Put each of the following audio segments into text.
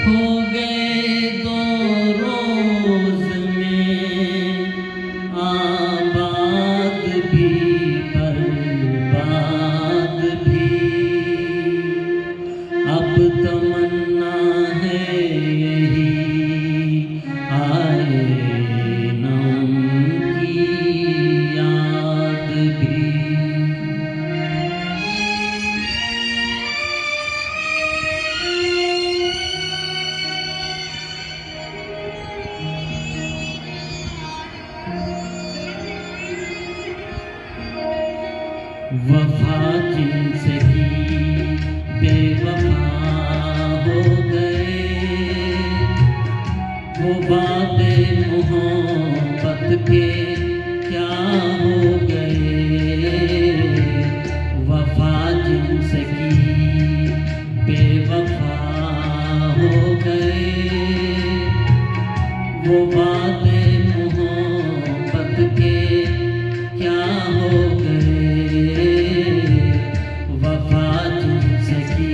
हो गए 2 रोज में आबाद भी बर्बाद भी। अब तमन्ना है यही आए न उनकी याद भी। वफा जिनसे की बेवफा हो गए, वो वादे मोहब्बत के क्या हो गए। वफा जिनसे की बेवफा हो गए, वो वादे मोहब्बत के क्या हो गए। वफा जिनसे की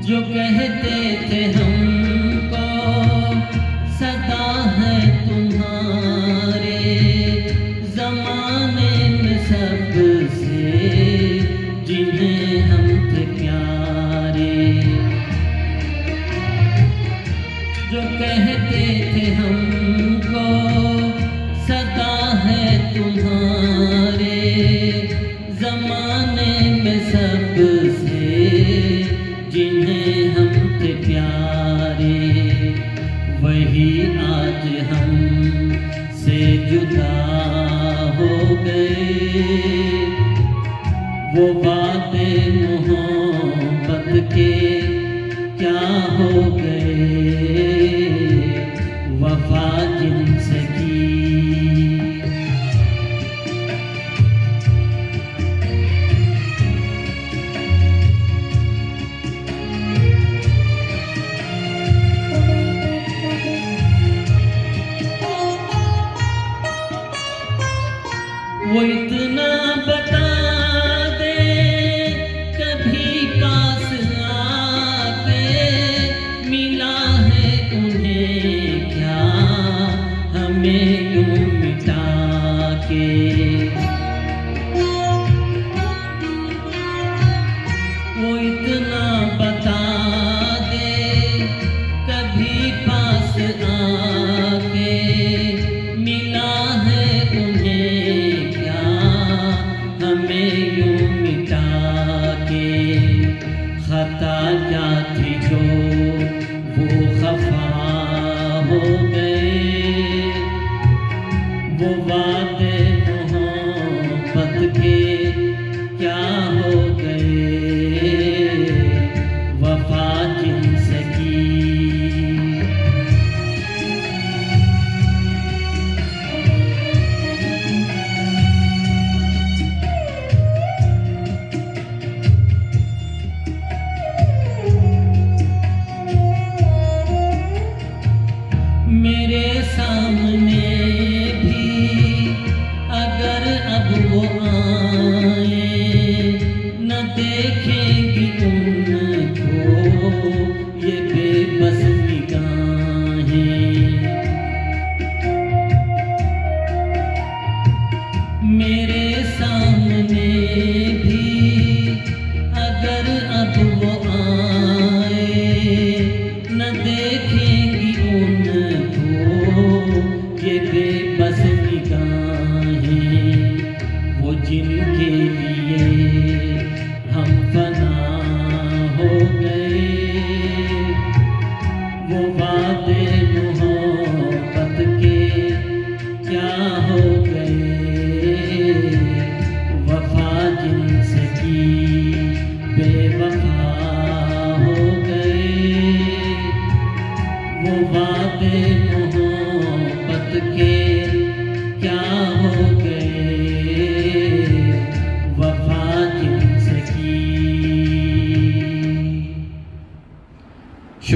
जो कहते थे हमको सदा है तुम्हारे, ज़माने में सबसे जिन्हें हम थे प्यारे। जो कहते थे हमको सदा है तुम्हारे, ज़माने में सबसे जिन्हें हम थे प्यारे, वही आज हम से जुदा हो गए। वो वादे मोहब्बत के क्या हो गए। वफा जिनसे की वो इतना बता दे कभी पास आके, मिला है उन्हें क्या हमें यूं मिटा के। वो इतना बता दे कभी पास आके, मिला है उन्हें हमें यूं मिटा के। खता क्या थी जो वो खफा हो गए। वो वादे मोहब्बत के क्या हो गए। वफा जिनसे की मेरे सामने भी अगर अब वो आए, न देखेंगी उनको ये बेबस निगाहें। मेरे सामने भी अगर अब वो आए, न देखेंगी ये बेबस निगाहें। वो जिनके लिए हम फना हो गए, वो वादे मोहब्बत के क्या हो गए। वफा जिनसे की बेवफा हो गए, वो वादे मोहब्बत के क्या हो गए। वफा जिनसे की